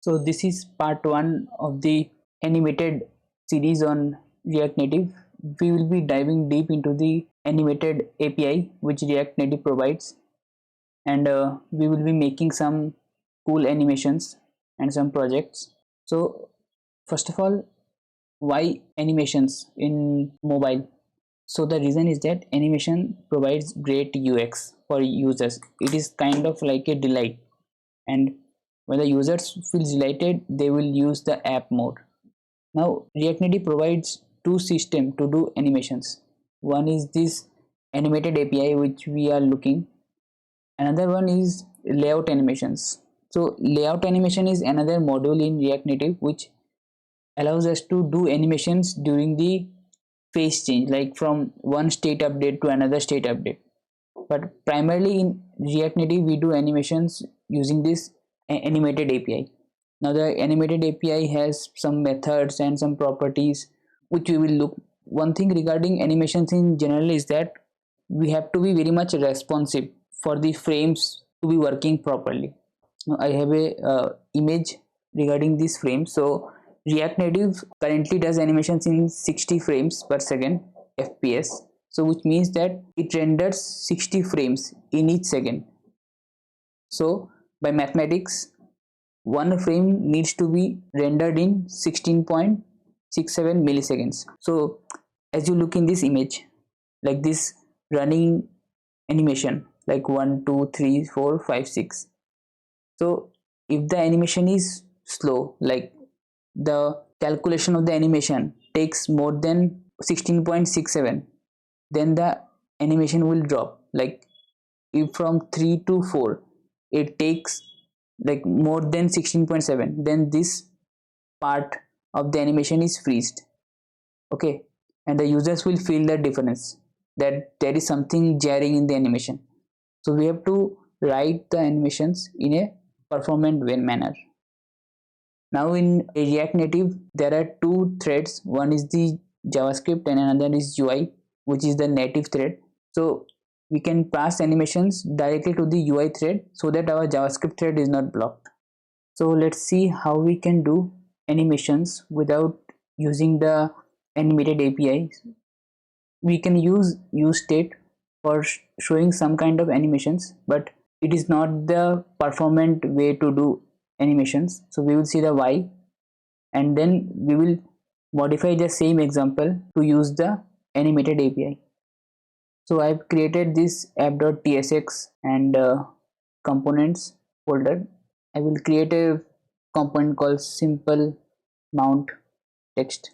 So this is part 1 of the animated series on React Native. We will be diving deep into the animated API which React Native provides, and we will be making some cool animations and some projects. So first of all, why animations in mobile? So the reason is that animation provides great UX for users. It is kind of like a delight, and when the users feel delighted, they will use the app more. Now React Native provides two systems to do animations. One is this animated API which we are looking. Another one is layout animations. So layout animation is another module in React Native which allows us to do animations during the phase change, like from one state update to another state update. But primarily in React Native we do animations using this animated API. Now the animated API has some methods and some properties which we will look. One thing regarding animations in general is that we have to be very much responsive for the frames to be working properly. Now I have a image regarding this frame. So React Native currently does animations in 60 frames per second FPS. So which means that it renders 60 frames in each second. So by mathematics, one frame needs to be rendered in 16.67 milliseconds. So as you look in this image, like this running animation, like 1 2 3 4 5 6. So if the animation is slow, like the calculation of the animation takes more than 16.67, then the animation will drop. Like if from 3 to 4 it takes like more than 16.7, then this part of the animation is freezed. Okay, and the users will feel the difference, that there is something jarring in the animation. So we have to write the animations in a performant way manner. Now in React Native there are two threads. One is the JavaScript and another is UI, which is the native thread. So we can pass animations directly to the UI thread so that our JavaScript thread is not blocked. So let's see how we can do animations without using the animated API. We can use useState for showing some kind of animations, but it is not the performant way to do animations. So we will see the why, and then we will modify the same example to use the animated API. So I've created this app.tsx and components folder. I will create a component called simple mount text.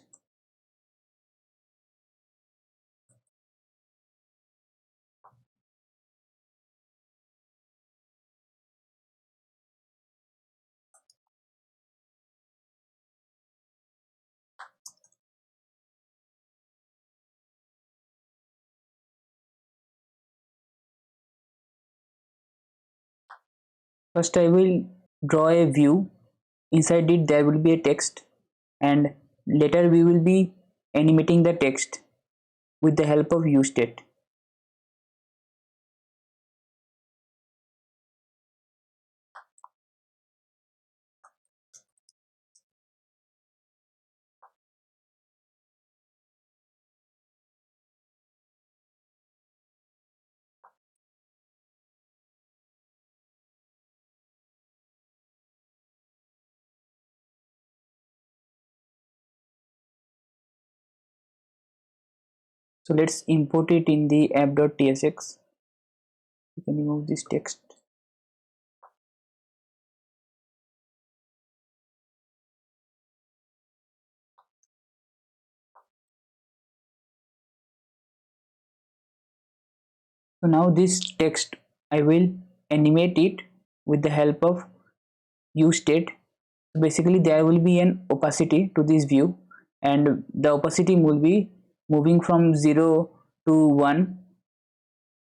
First I will draw a view. Inside it there will be a text, and later we will be animating the text with the help of useState. So let's import it in the app.tsx. You can remove this text. So now this text I will animate it with the help of useState. Basically there will be an opacity to this view, and the opacity will be moving from 0 to 1.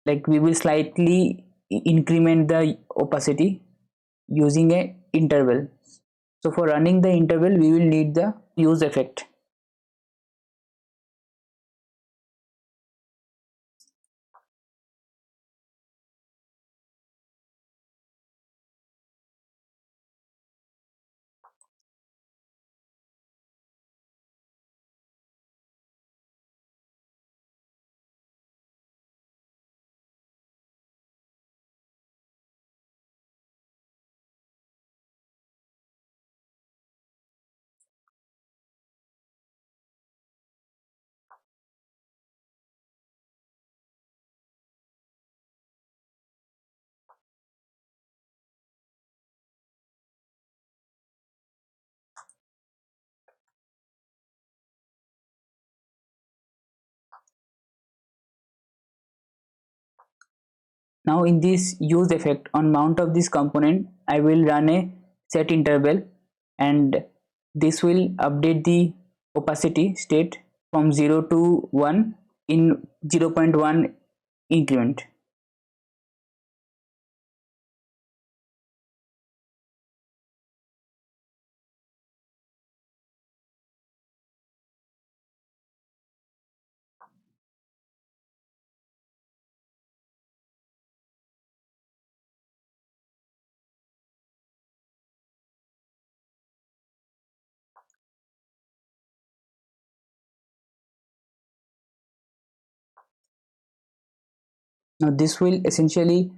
Like we will slightly increment the opacity using a interval. So for running the interval we will need the use effect. Now in this use effect on mount of this component, I will run a set interval, and this will update the opacity state from 0 to 1 in 0.1 increment. Now this will essentially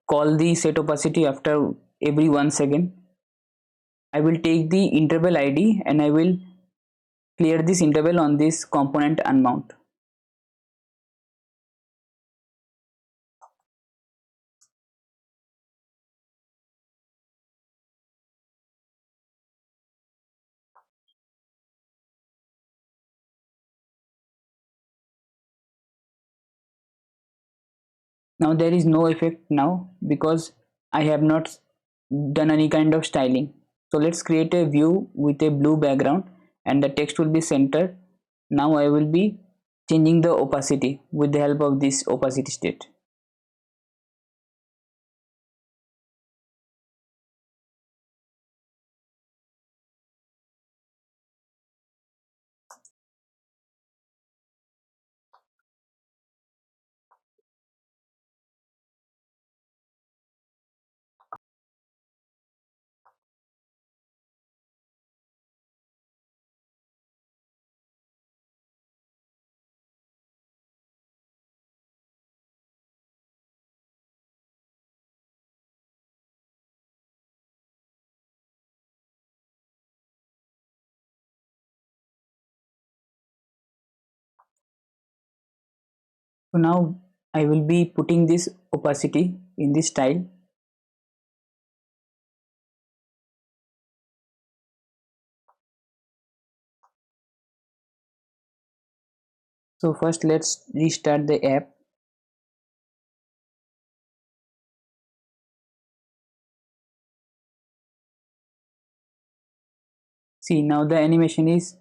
call the set opacity after every 1 second. I will take the interval ID and I will clear this interval on this component unmount. Now there is no effect now because I have not done any kind of styling. So let's create a view with a blue background and the text will be centered. Now I will be changing the opacity with the help of this opacity state. So now I will be putting this opacity in this style. So first let's restart the app. See, now the animation is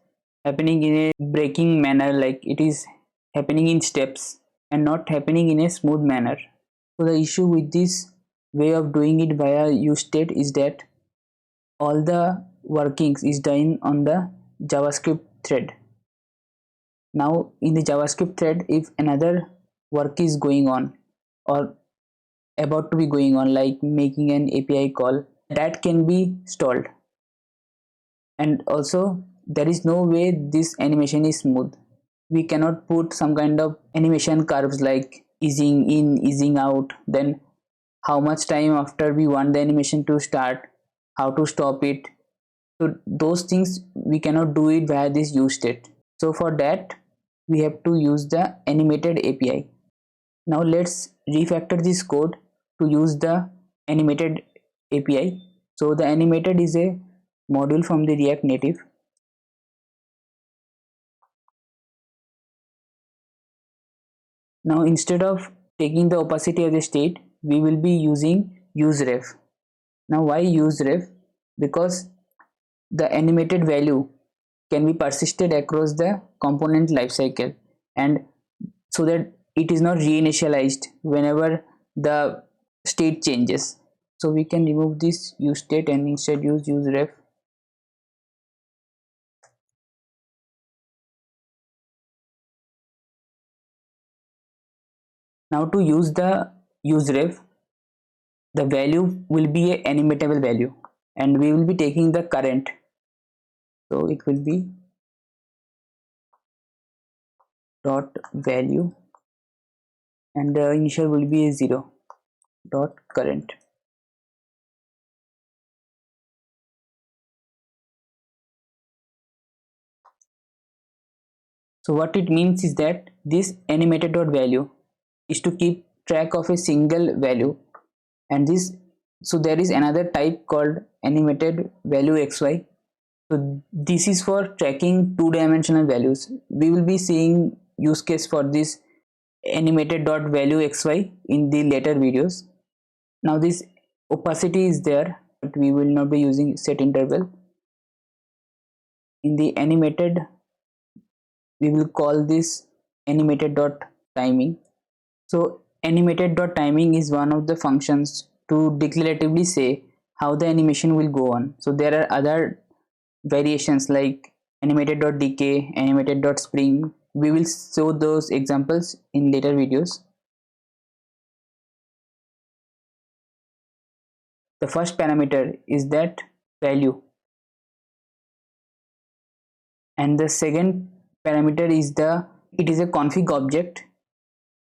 happening in a breaking manner, like it is happening in steps and not happening in a smooth manner. So the issue with this way of doing it via useState is that all the workings is done on the JavaScript thread. Now in the JavaScript thread, if another work is going on or about to be going on, like making an API call, that can be stalled. And also there is no way this animation is smooth. We cannot put some kind of animation curves like easing in, easing out, then how much time after we want the animation to start, how to stop it. So those things we cannot do it via this use state. So for that we have to use the animated API. Now let's refactor this code to use the animated API. So the animated is a module from the React Native. Now instead of taking the opacity as a state, we will be using useRef. Now why useRef? Because the animated value can be persisted across the component lifecycle, and so that it is not reinitialized whenever the state changes. So we can remove this useState and instead use useRef. Now to use the useRef, the value will be a animatable value and we will be taking the current. So it will be dot value and the initial will be a 0 dot current. So what it means is that this animated dot value is to keep track of a single value, and this, so there is another type called animated value xy. So this is for tracking two-dimensional values. We will be seeing use case for this animated.value xy in the later videos. Now this opacity is there, but we will not be using set interval. In the animated, we will call this animated.timing. So animated.timing is one of the functions to declaratively say how the animation will go on. So there are other variations like animated.decay, animated.spring. We will show those examples in later videos. The first parameter is that value, and the second parameter is it is a config object.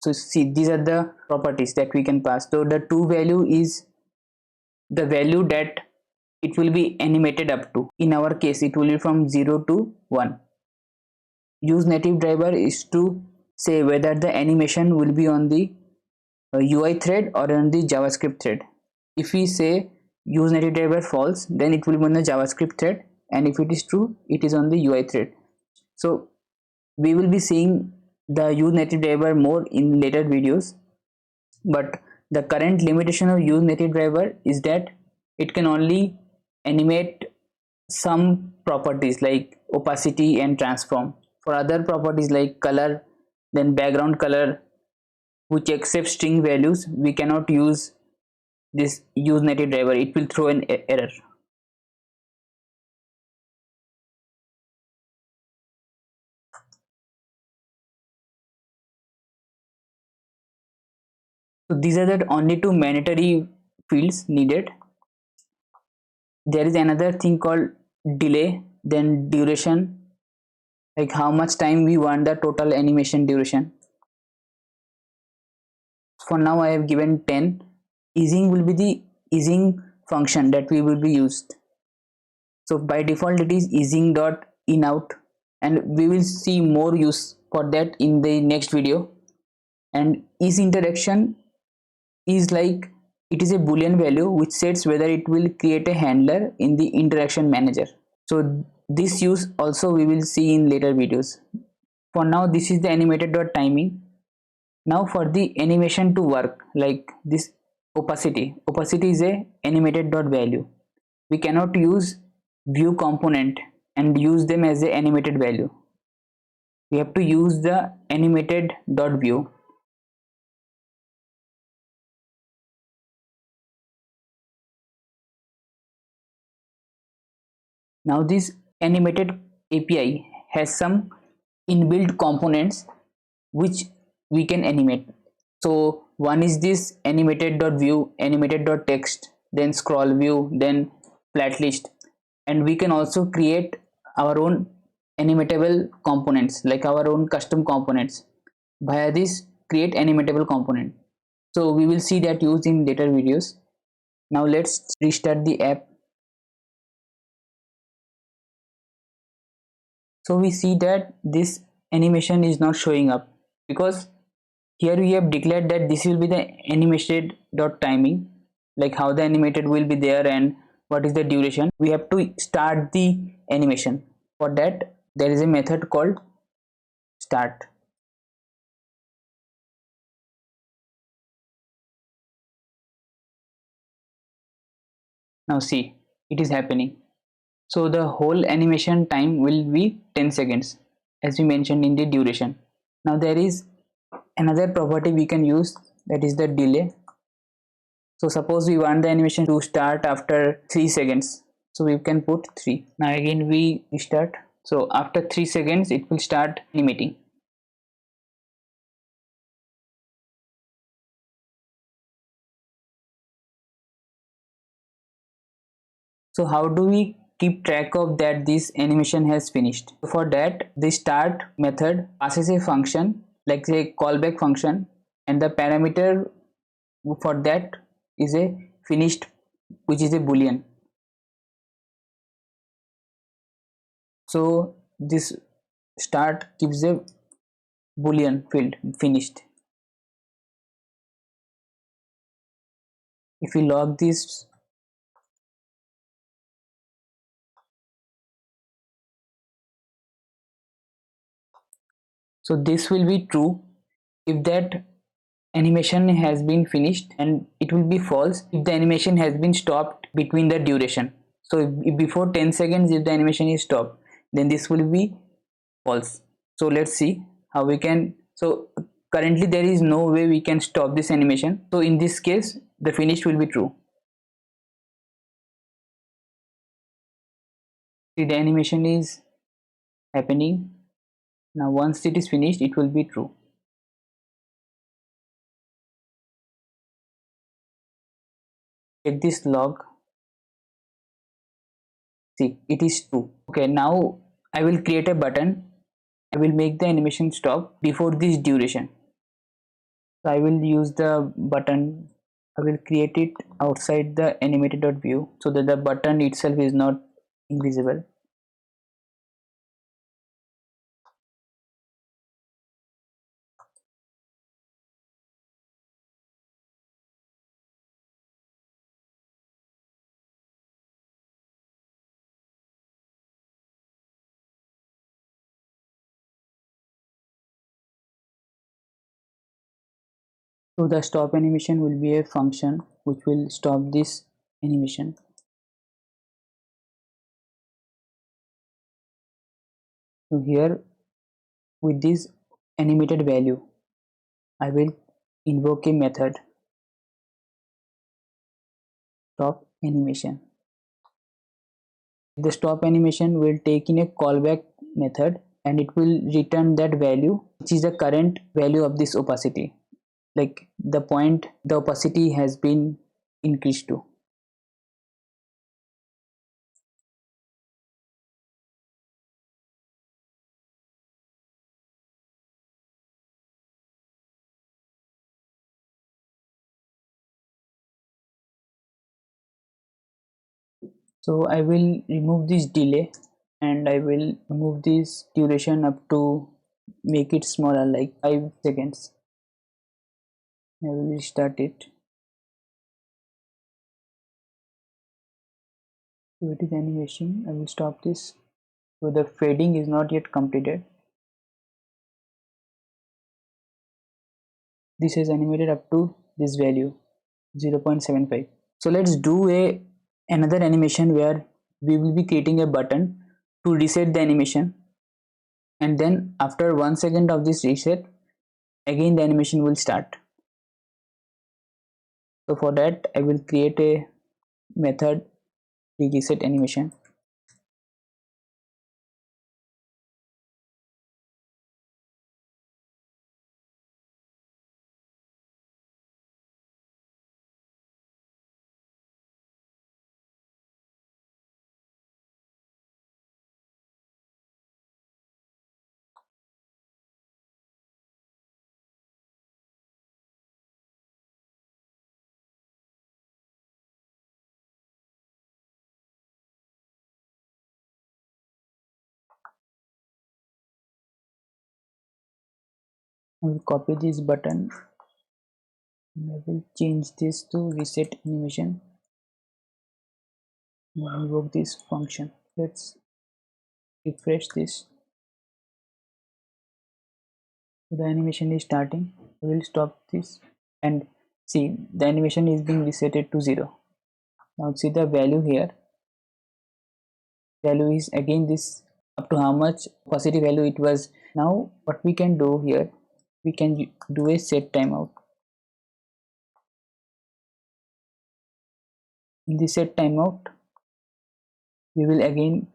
So see, these are the properties that we can pass. So the to value is the value that it will be animated up to. In our case, it will be from 0 to 1. Use native driver is to say whether the animation will be on the UI thread or on the JavaScript thread. If we say use native driver false, then it will be on the JavaScript thread, and if it is true, it is on the UI thread. So we will be seeing the use native driver more in later videos, but the current limitation of use native driver is that it can only animate some properties like opacity and transform. For other properties like color, then background color, which accepts string values, we cannot use this use native driver. It will throw an error. So these are the only two mandatory fields needed. There is another thing called delay, then duration, like how much time we want the total animation duration. For now I have given 10. Easing will be the easing function that we will be used. So by default it is easing dot in out, and we will see more use for that in the next video. And ease interaction is like it is a boolean value which sets whether it will create a handler in the interaction manager. So this use also we will see in later videos. For now this is the animated.timing. Now for the animation to work, like this opacity is a animated.value. We cannot use view component and use them as a animated value. We have to use the animated.view. Now this animated API has some inbuilt components which we can animate. So one is this animated.view, animated.text, then scroll view, then flat list, and we can also create our own animatable components, like our own custom components via this create animatable component. So we will see that used in later videos. Now let's restart the app. So we see that this animation is not showing up because here we have declared that this will be the animated.timing, like how the animated will be there and what is the duration. We have to start the animation. For that there is a method called start. Now see, it is happening. So the whole animation time will be 10 seconds as we mentioned in the duration. Now there is another property we can use, that is the delay. So suppose we want the animation to start after 3 seconds, so we can put 3. Now again we restart. So after 3 seconds it will start animating. So how do we keep track of that this animation has finished? For that, the start method passes a function like a callback function, and the parameter for that is a finished, which is a boolean. So this start gives a boolean field finished. If we log this, so this will be true if that animation has been finished, and it will be false if the animation has been stopped between the duration. So if before 10 seconds if the animation is stopped, then this will be false. So let's see how we can. So currently there is no way we can stop this animation, so in this case the finish will be true. See, the animation is happening now. Once it is finished, it will be true. Check this log. See, it is true. Okay, now I will create a button. I will make the animation stop before this duration. So I will use the button. I will create it outside the Animated.View so that the button itself is not invisible. So the stop animation will be a function which will stop this animation. So here with this animated value, I will invoke a method stop animation. The stop animation will take in a callback method, and it will return that value which is the current value of this opacity, like the point the opacity has been increased to. So I will remove this delay, and I will move this duration up to make it smaller, like 5 seconds. I will restart it. So it is animation. I will stop this. So the fading is not yet completed. This is animated up to this value 0.75. So let's do another animation where we will be creating a button to reset the animation, and then after 1 second of this reset, again the animation will start. So for that I will create a method reset animation. I will copy this button, and I will change this to reset animation and invoke this function. Let's refresh this. The animation is starting. I will stop this, and see the animation is being resetted to 0. Now see the value here. Value is again this up to how much opacity value it was. Now what we can do here, we can do a set timeout. In the set timeout, we will again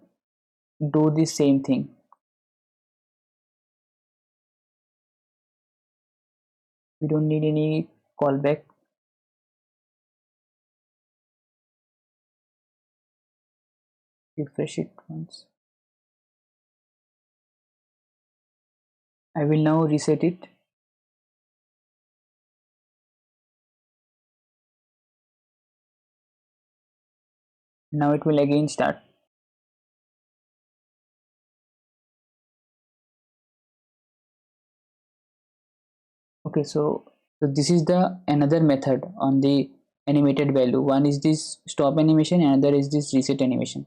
do the same thing. We don't need any callback. Refresh it once. I will now reset it. Now it will again start. Okay, so this is the another method on the animated value. One is this stop animation, another is this reset animation.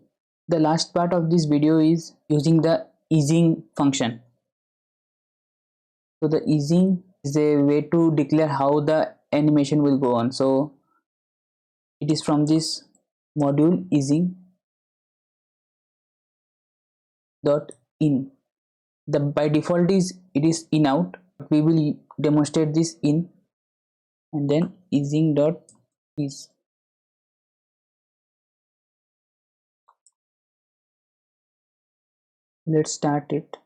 The last part of this video is using the easing function. So the easing is a way to declare how the animation will go on. So it is from this module easing dot in. The by default is it is in out. We will demonstrate this in, and then easing dot is. Let's start it.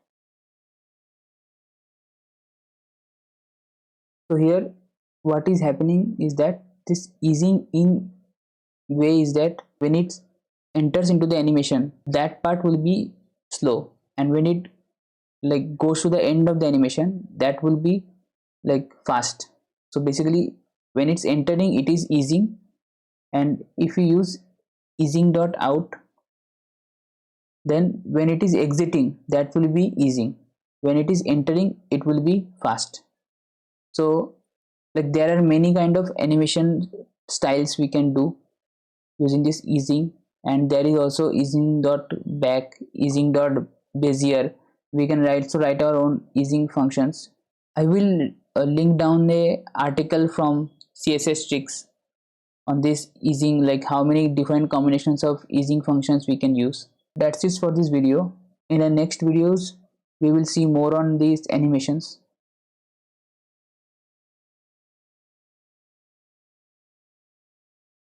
So here what is happening is that this easing in way is that when it enters into the animation, that part will be slow, and when it like goes to the end of the animation, that will be like fast. So basically when it's entering it is easing, and if you use easing dot out, then when it is exiting that will be easing, when it is entering it will be fast. So like there are many kind of animation styles we can do using this easing, and there is also easing dot back, easing dot bezier. We can write our own easing functions. I will link down a article from CSS tricks on this easing, like how many different combinations of easing functions we can use. That's it for this video. In the next videos we will see more on these animations.